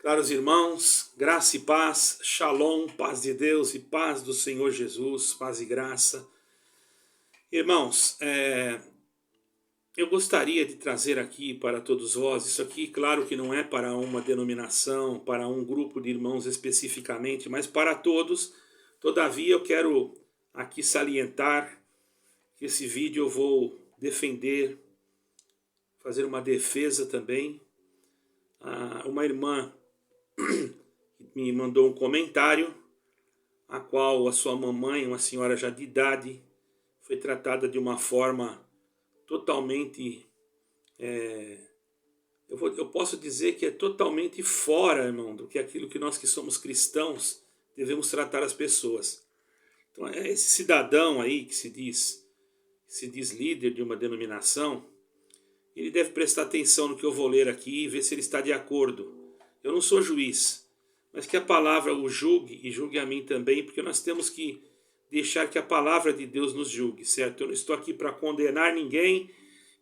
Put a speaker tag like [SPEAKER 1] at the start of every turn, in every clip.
[SPEAKER 1] Caros irmãos, graça e paz, shalom, paz de Deus e paz do Senhor Jesus, paz e graça. Irmãos, eu gostaria de trazer aqui para todos vós, isso aqui claro que não é para uma denominação, para um grupo de irmãos especificamente, mas para todos. Todavia eu quero aqui salientar que esse vídeo eu vou defender, fazer uma defesa também. Uma irmã me mandou um comentário, a qual a sua mamãe, uma senhora já de idade, foi tratada de uma forma totalmente, eu posso dizer que é totalmente fora, irmão, do que aquilo que nós que somos cristãos devemos tratar as pessoas. Então esse cidadão aí que se diz líder de uma denominação, ele deve prestar atenção no que eu vou ler aqui e ver se ele está de acordo. Eu não sou juiz, mas que a palavra o julgue e julgue a mim também, porque nós temos que deixar que a palavra de Deus nos julgue, certo? Eu não estou aqui para condenar ninguém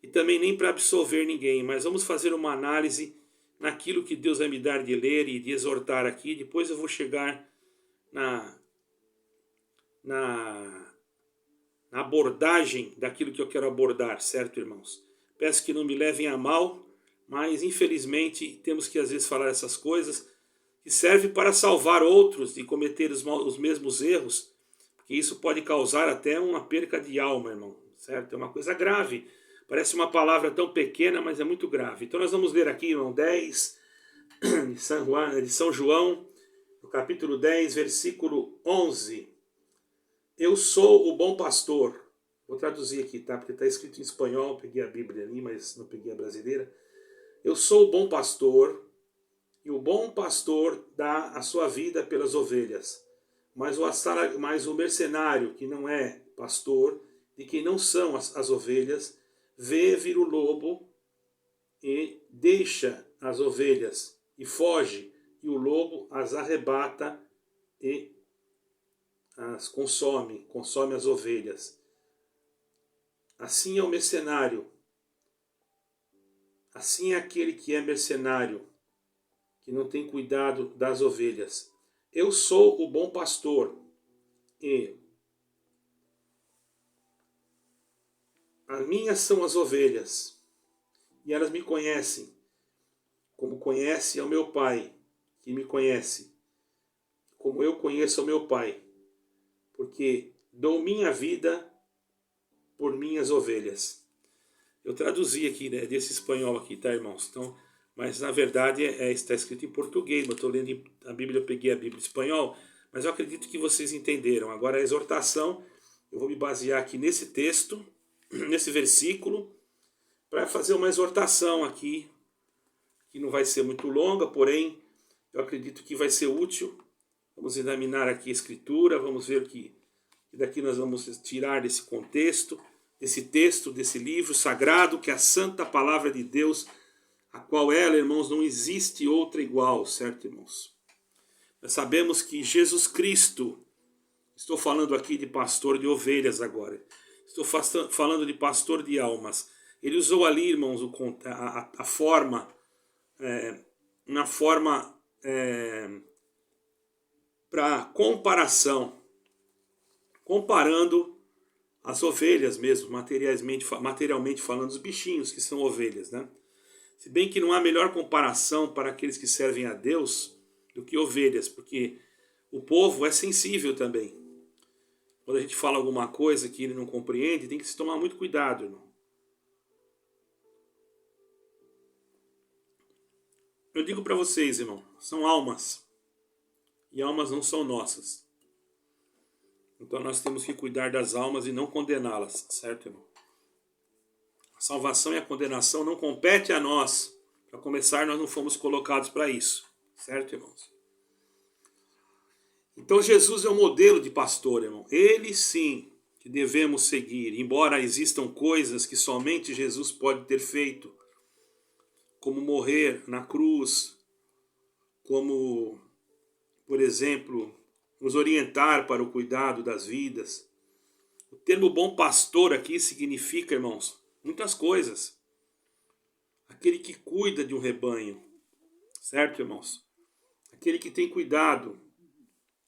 [SPEAKER 1] e também nem para absolver ninguém, mas vamos fazer uma análise naquilo que Deus vai me dar de ler e de exortar aqui. Depois eu vou chegar na abordagem daquilo que eu quero abordar, certo, irmãos? Peço que não me levem a mal, mas infelizmente temos que às vezes falar essas coisas que servem para salvar outros de cometer os mesmos erros, porque isso pode causar até uma perca de alma, irmão, certo? É uma coisa grave. Parece uma palavra tão pequena, mas é muito grave. Então nós vamos ler aqui, irmão, 10 de São João, no capítulo 10, versículo 11. Eu sou o bom pastor. Vou traduzir aqui, tá? Porque está escrito em espanhol, peguei a Bíblia ali, mas não peguei a brasileira. Eu sou o bom pastor, e o bom pastor dá a sua vida pelas ovelhas. Mas o mercenário, que não é pastor, de quem não são as ovelhas, vê vir o lobo e deixa as ovelhas e foge, e o lobo as arrebata e as consome as ovelhas. Assim é o mercenário, assim é aquele que é mercenário, que não tem cuidado das ovelhas. Eu sou o bom pastor e as minhas são as ovelhas e elas me conhecem, como conhece ao meu Pai, que me conhece, como eu conheço ao meu Pai, porque dou minha vida por minhas ovelhas. Eu traduzi aqui, né, desse espanhol aqui, tá, irmãos? Então, mas na verdade está escrito em português, mas estou lendo a Bíblia, eu peguei a Bíblia em espanhol, mas eu acredito que vocês entenderam. Agora a exortação, eu vou me basear aqui nesse texto, nesse versículo, para fazer uma exortação aqui, que não vai ser muito longa, porém eu acredito que vai ser útil. Vamos examinar aqui a Escritura, vamos ver o que daqui nós vamos tirar desse contexto, desse texto, desse livro sagrado, que é a Santa Palavra de Deus, a qual ela, irmãos, não existe outra igual, certo, irmãos? Nós sabemos que Jesus Cristo, estou falando aqui de pastor de ovelhas agora, estou falando de pastor de almas. Ele usou ali, irmãos, a forma, uma forma para comparação, comparando as ovelhas mesmo, materialmente falando, os bichinhos que são ovelhas, né? Se bem que não há melhor comparação para aqueles que servem a Deus do que ovelhas, porque o povo é sensível também. Quando a gente fala alguma coisa que ele não compreende, tem que se tomar muito cuidado, irmão. Eu digo para vocês, irmão, são almas, e almas não são nossas. Então nós temos que cuidar das almas e não condená-las, certo, irmão? A salvação e a condenação não compete a nós. Para começar, nós não fomos colocados para isso, certo, irmãos? Então Jesus é o modelo de pastor, irmão. Ele sim que devemos seguir, embora existam coisas que somente Jesus pode ter feito, como morrer na cruz, como, por exemplo, nos orientar para o cuidado das vidas. O termo bom pastor aqui significa, irmãos, muitas coisas. Aquele que cuida de um rebanho, certo, irmãos? aquele que tem cuidado.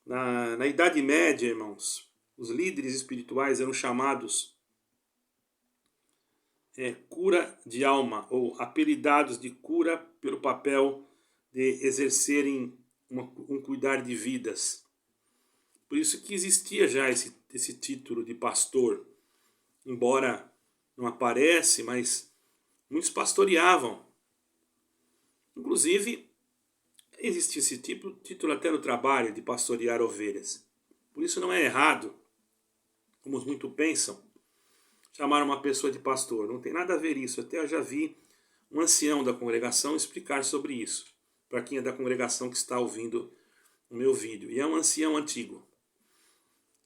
[SPEAKER 1] Na Idade Média, irmãos, os líderes espirituais eram chamados cura de alma, ou apelidados de cura pelo papel de exercerem um cuidar de vidas. Por isso que existia já esse título de pastor, embora não aparece, mas muitos pastoreavam. Inclusive, existe esse título até no trabalho de pastorear ovelhas. Por isso não é errado, como muitos pensam, chamar uma pessoa de pastor. Não tem nada a ver isso. Até eu já vi um ancião da congregação explicar sobre isso, para quem é da congregação que está ouvindo o meu vídeo. E é um ancião antigo.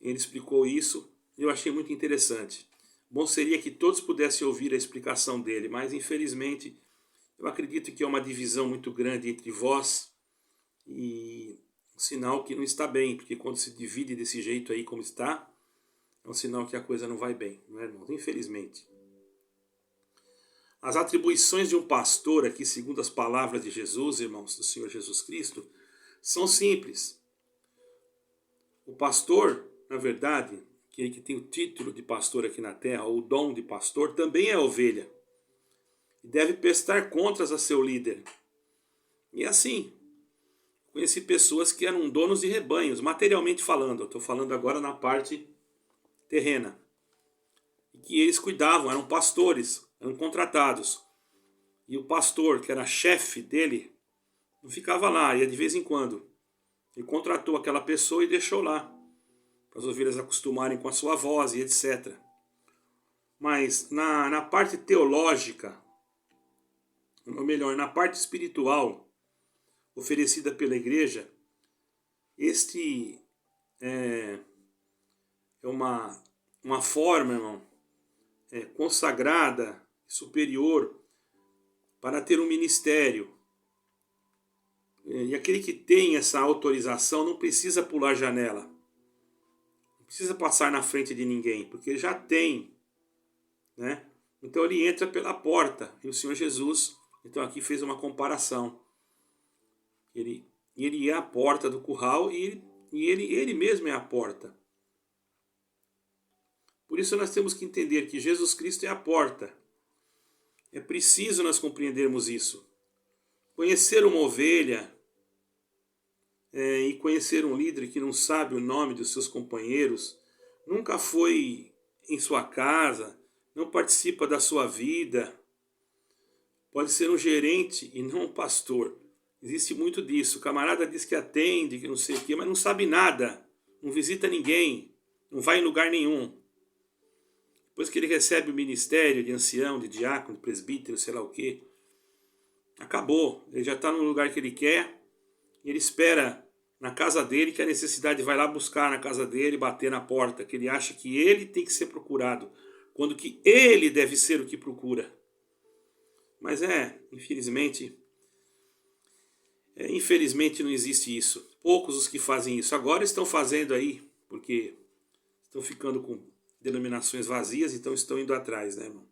[SPEAKER 1] Ele explicou isso e eu achei muito interessante. Bom seria que todos pudessem ouvir a explicação dele, mas infelizmente eu acredito que é uma divisão muito grande entre vós e um sinal que não está bem, porque quando se divide desse jeito aí como está, é um sinal que a coisa não vai bem, não é, irmãos? Infelizmente. As atribuições de um pastor aqui, segundo as palavras de Jesus, irmãos, do Senhor Jesus Cristo, são simples. O pastor, na verdade, aquele que tem o título de pastor aqui na terra, ou o dom de pastor, também é ovelha. E deve prestar contas a seu líder. E assim, conheci pessoas que eram donos de rebanhos, materialmente falando. Eu estou falando agora na parte terrena. E que eles cuidavam, eram pastores, eram contratados. E o pastor, que era chefe dele, não ficava lá, ia de vez em quando. Ele contratou aquela pessoa e deixou lá, para as ovelhas acostumarem com a sua voz e etc. Mas na parte teológica, ou melhor, na parte espiritual oferecida pela igreja, este é uma forma, irmão, consagrada, superior, para ter um ministério. E aquele que tem essa autorização não precisa pular janela. Não precisa passar na frente de ninguém, porque ele já tem, né? Então ele entra pela porta. E o Senhor Jesus, então aqui fez uma comparação. Ele é a porta do curral e ele mesmo é a porta. Por isso nós temos que entender que Jesus Cristo é a porta. É preciso nós compreendermos isso. Conhecer uma ovelha e conhecer um líder que não sabe o nome dos seus companheiros, nunca foi em sua casa, não participa da sua vida, pode ser um gerente e não um pastor. Existe muito disso. O camarada diz que atende, que não sei o quê, mas não sabe nada, não visita ninguém, não vai em lugar nenhum. Depois que ele recebe o ministério de ancião, de diácono, de presbítero, sei lá o quê, acabou. Ele já está no lugar que ele quer e ele espera na casa dele que a necessidade vai lá buscar na casa dele, bater na porta, que ele acha que ele tem que ser procurado, quando que ele deve ser o que procura. Mas infelizmente não existe isso. Poucos os que fazem isso. Agora estão fazendo aí, porque estão ficando com denominações vazias, então estão indo atrás, né, irmão?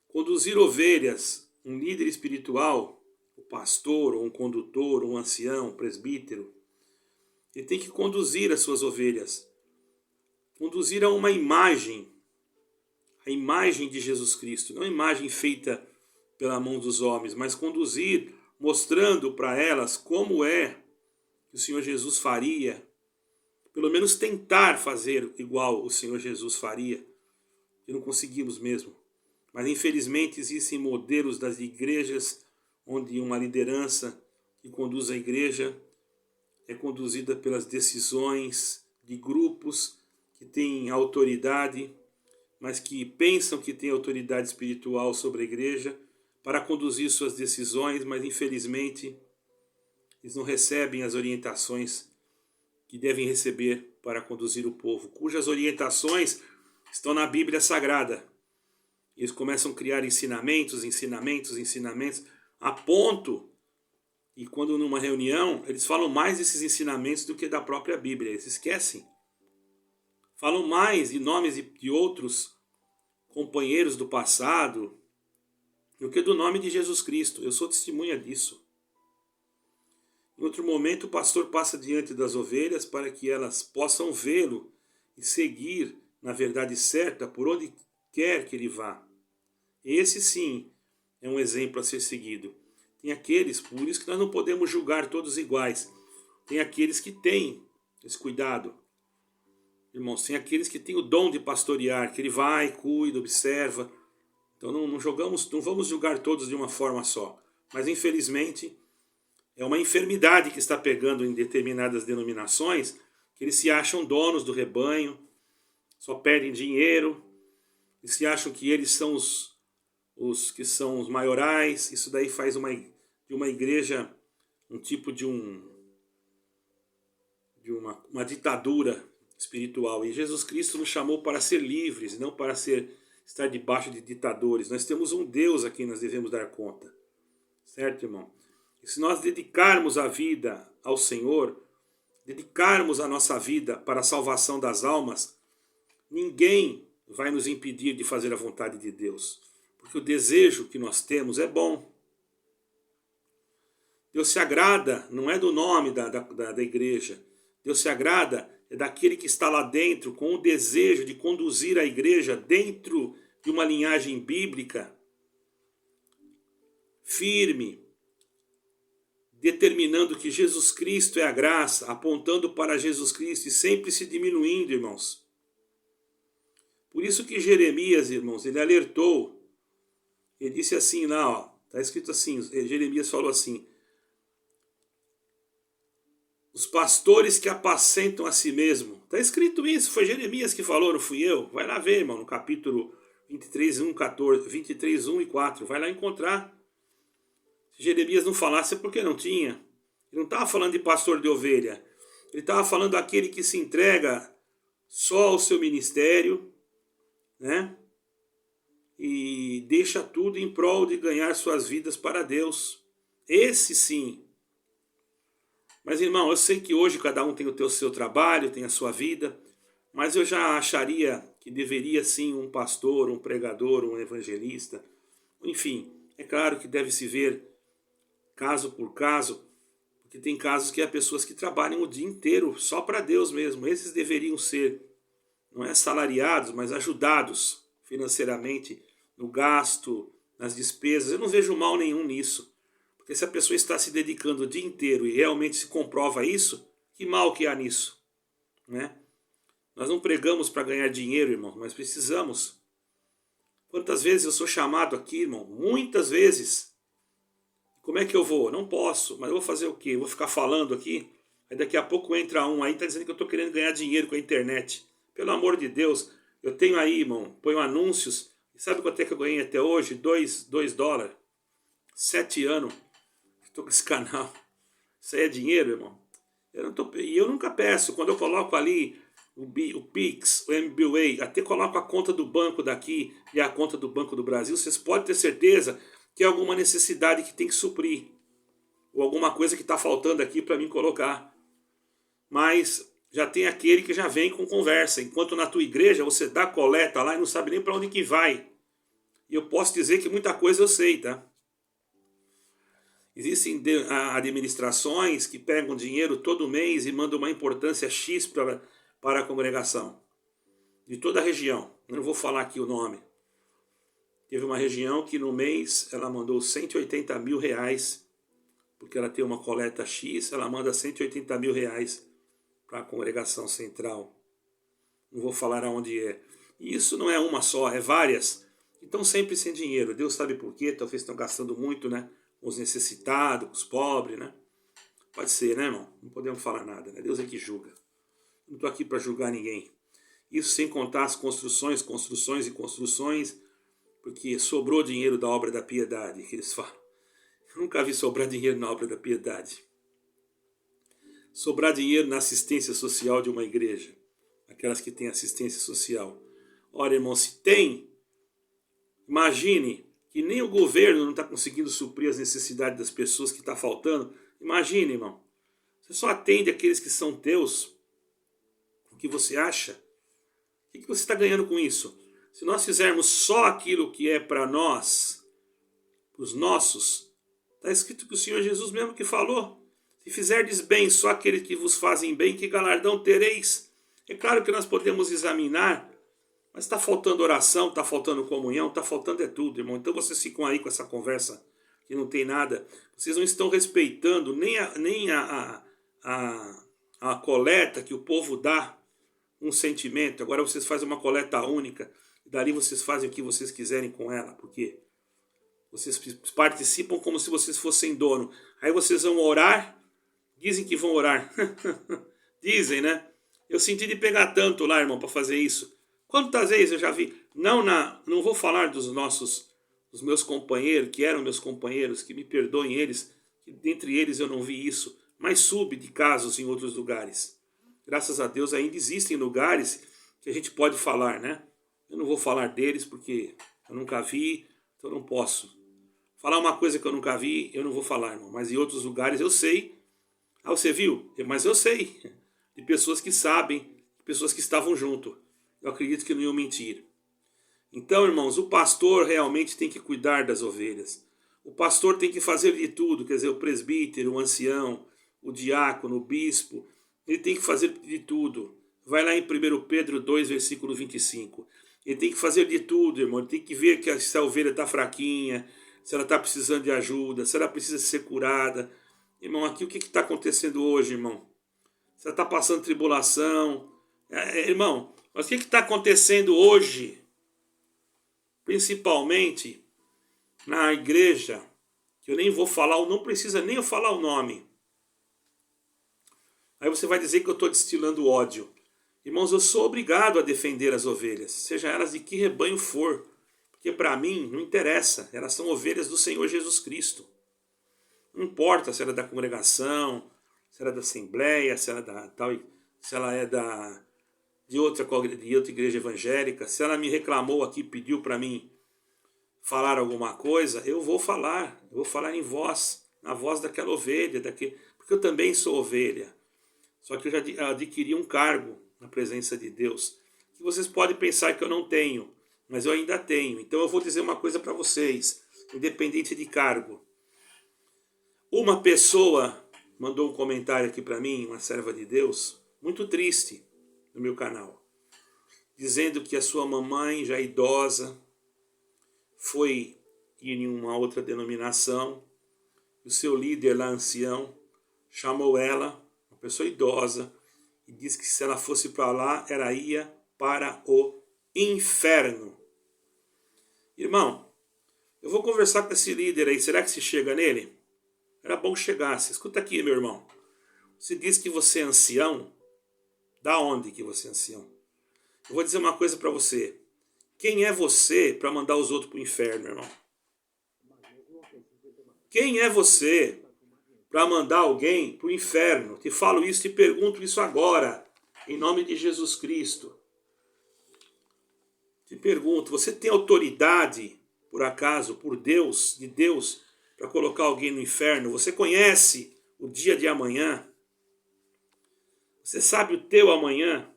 [SPEAKER 1] Conduzir ovelhas, um líder espiritual, o pastor, ou um condutor, ou um ancião, um presbítero, ele tem que conduzir as suas ovelhas. Conduzir a uma imagem, a imagem de Jesus Cristo, não a imagem feita pela mão dos homens, mas conduzir, mostrando para elas como é que o Senhor Jesus faria, pelo menos tentar fazer igual o Senhor Jesus faria, e não conseguimos mesmo. Mas infelizmente existem modelos das igrejas onde uma liderança que conduz a igreja é conduzida pelas decisões de grupos que têm autoridade, mas que pensam que têm autoridade espiritual sobre a igreja para conduzir suas decisões, mas infelizmente eles não recebem as orientações que devem receber para conduzir o povo, cujas orientações estão na Bíblia Sagrada. Eles começam a criar ensinamentos, a ponto, e quando numa reunião, eles falam mais desses ensinamentos do que da própria Bíblia, eles esquecem. Falam mais de nomes de outros companheiros do passado do que do nome de Jesus Cristo. Eu sou testemunha disso. Em outro momento, o pastor passa diante das ovelhas para que elas possam vê-lo e seguir na verdade certa por onde quer que ele vá. Esse sim é um exemplo a ser seguido. Tem aqueles, por isso que nós não podemos julgar todos iguais. Tem aqueles que têm esse cuidado. Irmãos, tem aqueles que têm o dom de pastorear, que ele vai, cuida, observa. Então não vamos julgar todos de uma forma só. Mas infelizmente é uma enfermidade que está pegando em determinadas denominações, que eles se acham donos do rebanho, só perdem dinheiro, e se acham que eles são os que são os maiorais. Isso daí faz de uma igreja um tipo de uma ditadura espiritual. E Jesus Cristo nos chamou para ser livres, não para estar debaixo de ditadores. Nós temos um Deus a quem nós devemos dar conta. Certo, irmão? E se nós dedicarmos a vida ao Senhor, dedicarmos a nossa vida para a salvação das almas, ninguém vai nos impedir de fazer a vontade de Deus. Porque o desejo que nós temos é bom. Deus se agrada, não é do nome da igreja. Deus se agrada é daquele que está lá dentro com o desejo de conduzir a igreja dentro de uma linhagem bíblica firme, determinando que Jesus Cristo é a graça, apontando para Jesus Cristo e sempre se diminuindo, irmãos. Por isso que Jeremias, irmãos, ele alertou, ele disse assim lá, ó, está escrito assim, Jeremias falou assim: os pastores que apacentam a si mesmo. Está escrito isso, foi Jeremias que falou, não fui eu. Vai lá ver, irmão, no capítulo 23, 1 e 4. Vai lá encontrar. Se Jeremias não falasse é porque não tinha. Ele não estava falando de pastor de ovelha. Ele estava falando daquele que se entrega só ao seu ministério, né? E deixa tudo em prol de ganhar suas vidas para Deus. Esse sim. Mas, irmão, eu sei que hoje cada um tem o seu trabalho, tem a sua vida, mas eu já acharia que deveria sim um pastor, um pregador, um evangelista, enfim, é claro que deve se ver caso por caso, porque tem casos que há pessoas que trabalham o dia inteiro só para Deus mesmo. Esses deveriam ser, não é salariados, mas ajudados financeiramente no gasto, nas despesas. Eu não vejo mal nenhum nisso. Porque se a pessoa está se dedicando o dia inteiro e realmente se comprova isso, que mal que há nisso, né? Nós não pregamos para ganhar dinheiro, irmão, mas precisamos. Quantas vezes eu sou chamado aqui, irmão? Muitas vezes. Como é que eu vou? Não posso, mas eu vou fazer o quê? Eu vou ficar falando aqui? Aí daqui a pouco entra um aí, está dizendo que eu estou querendo ganhar dinheiro com a internet. Pelo amor de Deus, eu tenho aí, irmão, ponho anúncios. E sabe quanto é que eu ganhei até hoje? $2. 7 anos. Estou com esse canal. Isso aí é dinheiro, irmão. E eu nunca peço. Quando eu coloco ali o Pix, o MBWay, até coloco a conta do banco daqui e a conta do Banco do Brasil, vocês podem ter certeza que é alguma necessidade que tem que suprir. Ou alguma coisa que está faltando aqui para mim colocar. Mas já tem aquele que já vem com conversa. Enquanto na tua igreja você dá coleta lá e não sabe nem para onde que vai. E eu posso dizer que muita coisa eu sei, tá? Existem administrações que pegam dinheiro todo mês e mandam uma importância X para a congregação. De toda a região. Eu não vou falar aqui o nome. Teve uma região que no mês ela mandou R$180 mil, porque ela tem uma coleta X, ela manda R$180 mil para a congregação central. Não vou falar aonde é. E isso não é uma só, é várias. Então sempre sem dinheiro. Deus sabe por quê, talvez estão gastando muito, né? Os necessitados, os pobres, né? Pode ser, né, irmão? Não podemos falar nada, né? Deus é que julga. Não estou aqui para julgar ninguém. Isso sem contar as construções, porque sobrou dinheiro da obra da piedade, que eles falam. Eu nunca vi sobrar dinheiro na obra da piedade. Sobrar dinheiro na assistência social de uma igreja. Aquelas que têm assistência social. Ora, irmão, se tem, imagine que nem o governo não está conseguindo suprir as necessidades das pessoas que está faltando. Imagine, irmão. Você só atende aqueles que são teus. O que você acha? O que você está ganhando com isso? Se nós fizermos só aquilo que é para nós, para os nossos, está escrito que o Senhor Jesus mesmo que falou. Se fizerdes bem só aqueles que vos fazem bem, que galardão tereis? É claro que nós podemos examinar, mas está faltando oração, está faltando comunhão, está faltando tudo, irmão. Então vocês ficam aí com essa conversa que não tem nada. Vocês não estão respeitando nem a coleta que o povo dá, um sentimento. Agora vocês fazem uma coleta única, e dali vocês fazem o que vocês quiserem com ela. Por quê? Vocês participam como se vocês fossem dono. Aí vocês vão orar, dizem que vão orar. Dizem, né? Eu senti de pegar tanto lá, irmão, para fazer isso. Quantas vezes eu já vi? Não vou falar dos meus companheiros, que eram meus companheiros, que me perdoem eles, que dentre eles eu não vi isso, mas soube de casos em outros lugares. Graças a Deus ainda existem lugares que a gente pode falar, né? Eu não vou falar deles porque eu nunca vi, então eu não posso. Falar uma coisa que eu nunca vi, eu não vou falar, irmão. Mas em outros lugares eu sei. Ah, você viu? Mas eu sei. De pessoas que sabem, de pessoas que estavam junto. Eu acredito que não iam mentir. Então, irmãos, o pastor realmente tem que cuidar das ovelhas. O pastor tem que fazer de tudo, quer dizer, o presbítero, o ancião, o diácono, o bispo, ele tem que fazer de tudo. Vai lá em 1 Pedro 2, versículo 25. Ele tem que fazer de tudo, irmão. Ele tem que ver que se a ovelha está fraquinha, se ela está precisando de ajuda, se ela precisa ser curada. Irmão, aqui o que está acontecendo hoje, irmão? Se ela está passando tribulação. Irmão, mas o que está acontecendo hoje? Principalmente na igreja, que eu nem vou falar, não precisa nem eu falar o nome. Aí você vai dizer que eu estou destilando ódio. Irmãos, eu sou obrigado a defender as ovelhas, seja elas de que rebanho for. Porque para mim não interessa, elas são ovelhas do Senhor Jesus Cristo. Não importa se ela é da congregação, se ela é da assembleia, se ela é da tal, se ela é de outra igreja evangélica, se ela me reclamou aqui, pediu para mim falar alguma coisa, eu vou falar em voz, na voz daquela ovelha, porque eu também sou ovelha. Só que eu já adquiri um cargo na presença de Deus, que vocês podem pensar que eu não tenho, mas eu ainda tenho. Então eu vou dizer uma coisa para vocês, independente de cargo. Uma pessoa mandou um comentário aqui para mim, uma serva de Deus, muito triste, no meu canal, dizendo que a sua mamãe, já idosa, foi em uma outra denominação, o seu líder lá, ancião, chamou ela, uma pessoa idosa, e disse que se ela fosse para lá, ela ia para o inferno. Irmão, eu vou conversar com esse líder aí, será que se chega nele? Era bom que chegasse. Escuta aqui, meu irmão. Você diz que você é ancião? Da onde que você é ancião? Eu vou dizer uma coisa para você. Quem é você para mandar os outros para o inferno, irmão? Quem é você para mandar alguém para o inferno? Te falo isso, te pergunto isso agora, em nome de Jesus Cristo. Te pergunto, você tem autoridade, por acaso, por Deus, de Deus, para colocar alguém no inferno? Você conhece o dia de amanhã? Você sabe o teu amanhã?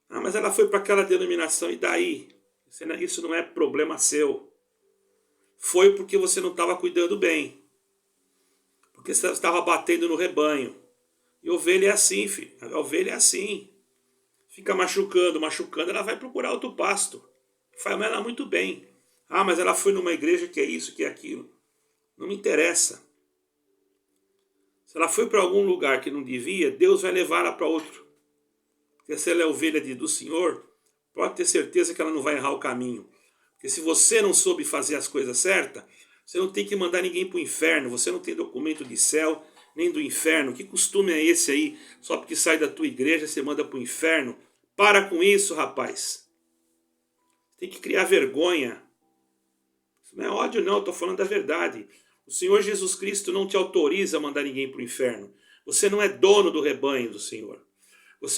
[SPEAKER 1] Ah, mas ela foi para aquela denominação, e daí? Isso não é problema seu. Foi porque você não estava cuidando bem. Porque você estava batendo no rebanho. E ovelha é assim, filho. A ovelha é assim. Fica machucando, ela vai procurar outro pasto. Faz ela muito bem. Ah, mas ela foi numa igreja que é isso, que é aquilo. Não me interessa. Se ela foi para algum lugar que não devia, Deus vai levar ela para outro. Porque se ela é ovelha do Senhor, pode ter certeza que ela não vai errar o caminho. Porque se você não soube fazer as coisas certas, você não tem que mandar ninguém para o inferno. Você não tem documento de céu, nem do inferno. Que costume é esse aí? Só porque sai da tua igreja, você manda para o inferno. Para com isso, rapaz. Tem que criar vergonha. Isso não é ódio, não. Eu estou falando da verdade. O Senhor Jesus Cristo não te autoriza a mandar ninguém para o inferno. Você não é dono do rebanho do Senhor.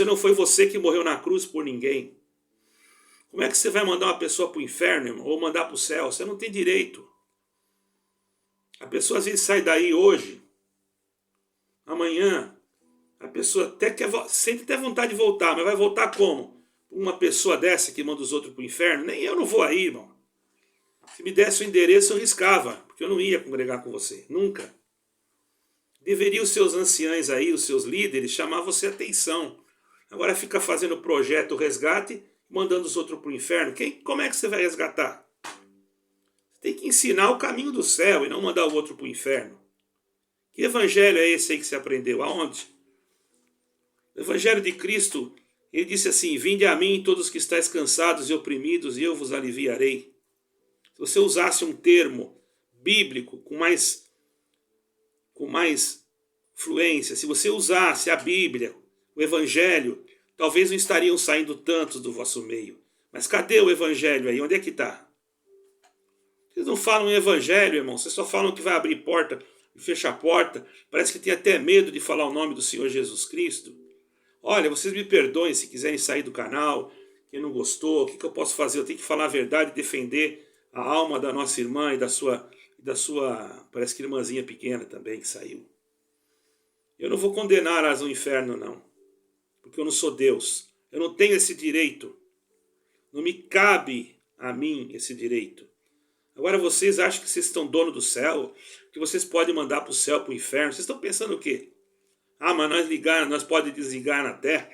[SPEAKER 1] Não foi você que morreu na cruz por ninguém. Como é que você vai mandar uma pessoa para o inferno, irmão, ou mandar para o céu? Você não tem direito. A pessoa às vezes sai daí hoje, amanhã, a pessoa até sente até vontade de voltar, mas vai voltar como? Uma pessoa dessa que manda os outros para o inferno? Nem eu não vou aí, irmão. Se me desse o endereço, eu riscava, porque eu não ia congregar com você, nunca. Deveria os seus anciães aí, os seus líderes, chamar você a atenção. Agora fica fazendo projeto resgate, mandando os outros para o inferno. Como é que você vai resgatar? Você tem que ensinar o caminho do céu e não mandar o outro para o inferno. Que evangelho é esse aí que você aprendeu? Aonde? O evangelho de Cristo, ele disse assim: vinde a mim todos que estáis cansados e oprimidos, e eu vos aliviarei. Se você usasse um termo bíblico com mais fluência, se você usasse a Bíblia, o evangelho, talvez não estariam saindo tantos do vosso meio. Mas cadê o evangelho aí? Onde é que está? Vocês não falam em evangelho, irmão. Vocês só falam que vai abrir porta e fechar porta. Parece que tem até medo de falar o nome do Senhor Jesus Cristo. Olha, vocês me perdoem se quiserem sair do canal. Quem não gostou, o que eu posso fazer? Eu tenho que falar a verdade e defender a alma da nossa irmã e da sua, parece que irmãzinha pequena também que saiu. Eu não vou condenar elas no inferno, não. Porque eu não sou Deus. Eu não tenho esse direito. Não me cabe a mim esse direito. Agora vocês acham que vocês estão dono do céu? Que vocês podem mandar para o céu, para o inferno? Vocês estão pensando o quê? Ah, mas nós podemos desligar na terra.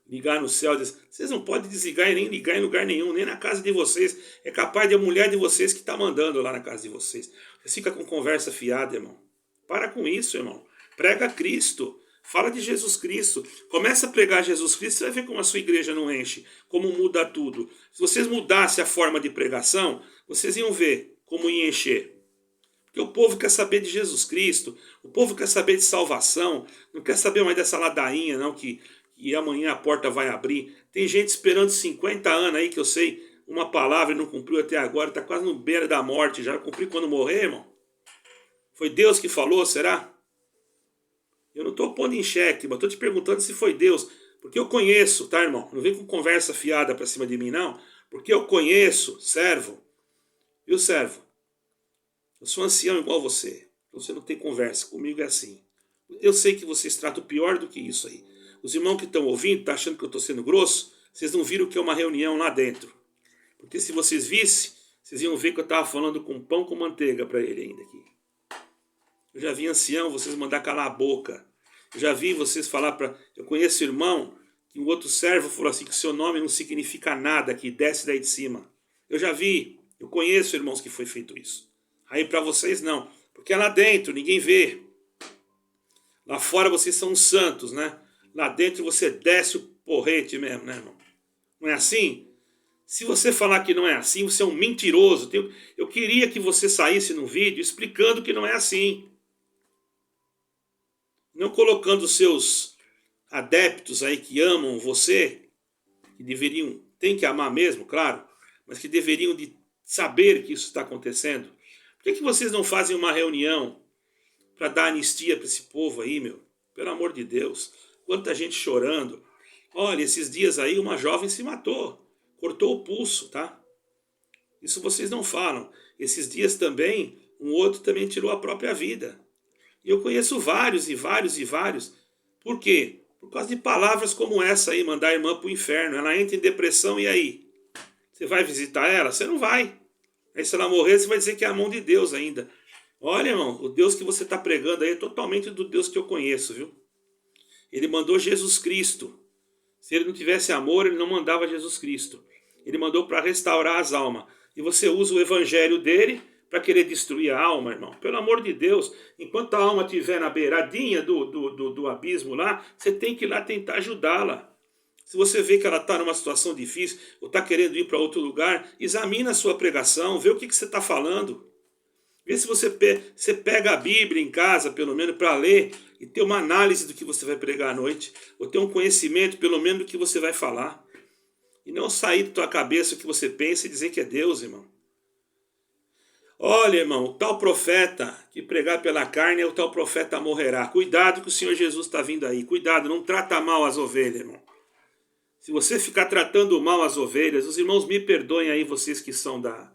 [SPEAKER 1] Ligar no céu. Vocês não podem desligar e nem ligar em lugar nenhum. Nem na casa de vocês. É capaz de a mulher de vocês que está mandando lá na casa de vocês. Você fica com conversa fiada, irmão. Para com isso, irmão. Prega Cristo. Fala de Jesus Cristo. Começa a pregar Jesus Cristo, você vai ver como a sua igreja não enche, como muda tudo. Se vocês mudassem a forma de pregação, vocês iam ver como ia encher. Porque o povo quer saber de Jesus Cristo, o povo quer saber de salvação, não quer saber mais dessa ladainha, não, que amanhã a porta vai abrir. Tem gente esperando 50 anos aí, que eu sei, uma palavra e não cumpriu até agora, está quase no beira da morte, já cumpriu quando morrer, irmão? Foi Deus que falou, será? Eu não estou pondo em xeque, mas estou te perguntando se foi Deus. Porque eu conheço, tá, irmão? Não vem com conversa fiada para cima de mim, não. Porque eu conheço, servo. Viu, servo? Eu sou ancião igual você. Você não tem conversa. Comigo é assim. Eu sei que vocês tratam pior do que isso aí. Os irmãos que estão ouvindo, estão achando que eu estou sendo grosso, vocês não viram que é uma reunião lá dentro. Porque se vocês vissem, vocês iam ver que eu estava falando com pão com manteiga para ele ainda aqui. Eu já vi ancião, vocês mandar calar a boca. Eu já vi vocês falar para... Eu conheço irmão, que um outro servo falou assim, que o seu nome não significa nada aqui, desce daí de cima. Eu já vi, eu conheço irmãos que foi feito isso. Aí para vocês não, porque é lá dentro, ninguém vê. Lá fora vocês são santos, né? Lá dentro você desce o porrete mesmo, né, irmão? Não é assim? Se você falar que não é assim, você é um mentiroso. Eu queria que você saísse num vídeo explicando que não é assim. Não colocando os seus adeptos aí que amam você, que deveriam, tem que amar mesmo, claro, mas que deveriam de saber que isso está acontecendo. Por que vocês não fazem uma reunião para dar anistia para esse povo aí, meu? Pelo amor de Deus. Quanta gente chorando. Olha, esses dias aí uma jovem se matou, cortou o pulso, tá? Isso vocês não falam. Esses dias também, um outro também tirou a própria vida. E eu conheço vários e vários e vários. Por quê? Por causa de palavras como essa aí, mandar a irmã para o inferno. Ela entra em depressão e aí? Você vai visitar ela? Você não vai. Aí se ela morrer, você vai dizer que é a mão de Deus ainda. Olha, irmão, o Deus que você está pregando aí é totalmente do Deus que eu conheço, viu? Ele mandou Jesus Cristo. Se ele não tivesse amor, ele não mandava Jesus Cristo. Ele mandou para restaurar as almas. E você usa o evangelho dele para querer destruir a alma, irmão. Pelo amor de Deus, enquanto a alma estiver na beiradinha do abismo lá, você tem que ir lá tentar ajudá-la. Se você vê que ela está numa situação difícil, ou está querendo ir para outro lugar, examina a sua pregação, vê o que você está falando. Vê se você pega a Bíblia em casa, pelo menos, para ler e ter uma análise do que você vai pregar à noite, ou ter um conhecimento, pelo menos, do que você vai falar. E não sair da tua cabeça o que você pensa e dizer que é Deus, irmão. Olha, irmão, o tal profeta que pregar pela carne é o tal profeta morrerá. Cuidado que o Senhor Jesus está vindo aí. Cuidado, não trata mal as ovelhas, irmão. Se você ficar tratando mal as ovelhas, os irmãos me perdoem aí, vocês que são da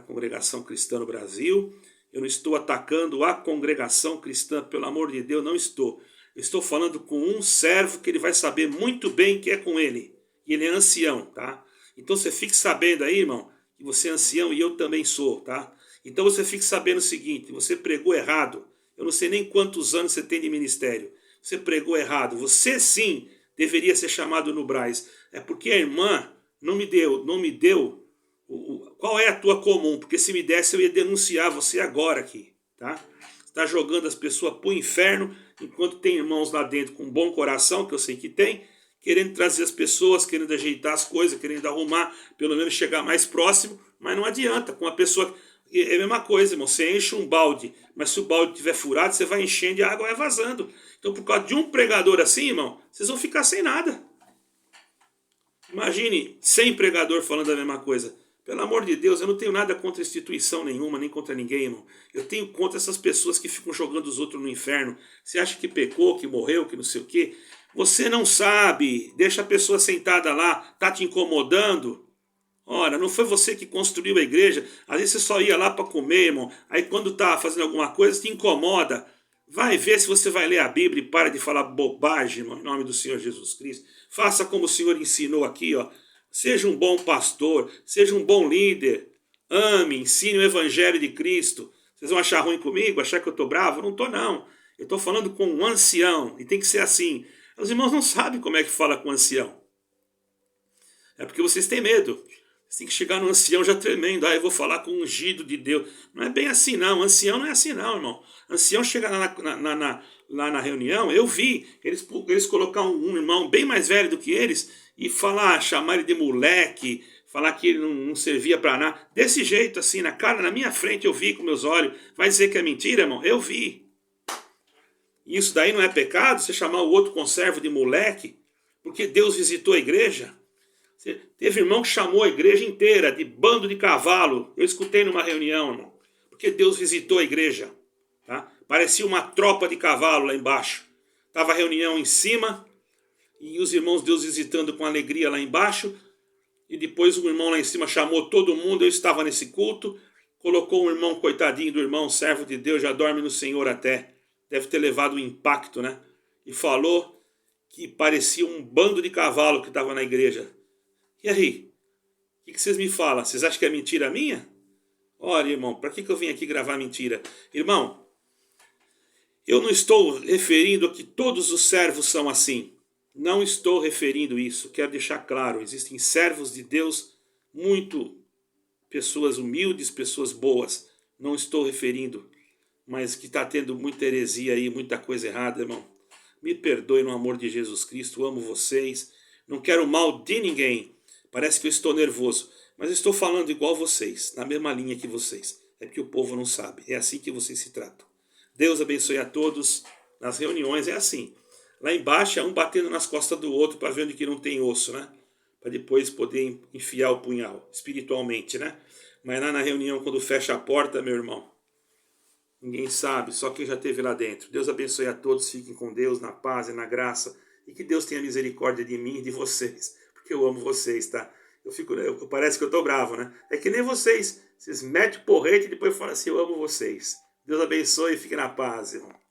[SPEAKER 1] Congregação Cristã no Brasil. Eu não estou atacando a Congregação Cristã, pelo amor de Deus, não estou. Eu estou falando com um servo que ele vai saber muito bem que é com ele. E ele é ancião, tá? Então você fique sabendo aí, irmão, que você é ancião e eu também sou, tá? Então você fique sabendo o seguinte, você pregou errado Eu não sei nem quantos anos você tem de ministério. Você pregou errado. Você sim deveria ser chamado no Brás. É porque a irmã não me deu. Qual é a tua comum? Porque se me desse eu ia denunciar você agora aqui, tá? Está jogando as pessoas para o inferno, enquanto tem irmãos lá dentro com bom coração, que eu sei que tem, querendo trazer as pessoas, querendo ajeitar as coisas, querendo arrumar, pelo menos chegar mais próximo, mas não adianta. Com a pessoa, é a mesma coisa, irmão. Você enche um balde, mas se o balde estiver furado, você vai enchendo e a água vai vazando. Então, por causa de um pregador assim, irmão, vocês vão ficar sem nada. Imagine 100 pregador falando a mesma coisa. Pelo amor de Deus, eu não tenho nada contra instituição nenhuma, nem contra ninguém, irmão. Eu tenho contra essas pessoas que ficam jogando os outros no inferno. Você acha que pecou, que morreu, que não sei o quê? Você não sabe. Deixa a pessoa sentada lá, tá te incomodando. Ora, não foi você que construiu a igreja. Às vezes você só ia lá para comer, irmão. Aí quando tá fazendo alguma coisa, te incomoda. Vai ver se você vai ler a Bíblia e para de falar bobagem, irmão, em nome do Senhor Jesus Cristo. Faça como o Senhor ensinou aqui, ó. Seja um bom pastor, seja um bom líder. Ame, ensine o Evangelho de Cristo. Vocês vão achar ruim comigo, achar que eu estou bravo? Não estou, não. Eu estou falando com um ancião, e tem que ser assim. Os irmãos não sabem como é que fala com um ancião. É porque vocês têm medo. Você tem que chegar no ancião já tremendo. Eu vou falar com o ungido de Deus. Não é bem assim, não. Ancião não é assim, não, irmão. Ancião chega lá na reunião, eu vi eles colocar um irmão bem mais velho do que eles e chamar ele de moleque, falar que ele não servia para nada. Desse jeito, assim, na minha frente, eu vi com meus olhos. Vai dizer que é mentira, irmão? Eu vi. Isso daí não é pecado? Você chamar o outro conservo de moleque? Porque Deus visitou a igreja? Teve irmão que chamou a igreja inteira de bando de cavalo. Eu escutei numa reunião, irmão. Porque Deus visitou a igreja. Tá? Parecia uma tropa de cavalo lá embaixo. Estava a reunião em cima e os irmãos Deus visitando com alegria lá embaixo. E depois um irmão lá em cima chamou todo mundo. Eu estava nesse culto. Colocou um irmão, coitadinho do irmão, servo de Deus, já dorme no Senhor até. Deve ter levado um impacto, né? E falou que parecia um bando de cavalo que estava na igreja. E aí? O que vocês me falam? Vocês acham que é mentira minha? Olha, irmão, para que eu vim aqui gravar mentira? Irmão, eu não estou referindo a que todos os servos são assim. Não estou referindo isso. Quero deixar claro, existem servos de Deus, pessoas humildes, pessoas boas. Não estou referindo, mas que está tendo muita heresia aí, muita coisa errada, irmão. Me perdoe no amor de Jesus Cristo, amo vocês. Não quero mal de ninguém. Parece que eu estou nervoso, mas eu estou falando igual vocês, na mesma linha que vocês. É porque o povo não sabe, é assim que vocês se tratam. Deus abençoe a todos. Nas reuniões é assim. Lá embaixo é um batendo nas costas do outro para ver onde que não tem osso, né? Para depois poder enfiar o punhal, espiritualmente, né? Mas lá na reunião, quando fecha a porta, meu irmão, ninguém sabe, só quem já esteve lá dentro. Deus abençoe a todos, fiquem com Deus, na paz e na graça. E que Deus tenha misericórdia de mim e de vocês. Porque eu amo vocês, tá? Parece que eu tô bravo, né? É que nem vocês. Vocês metem o porrete e depois falam assim, eu amo vocês. Deus abençoe e fique na paz, irmão.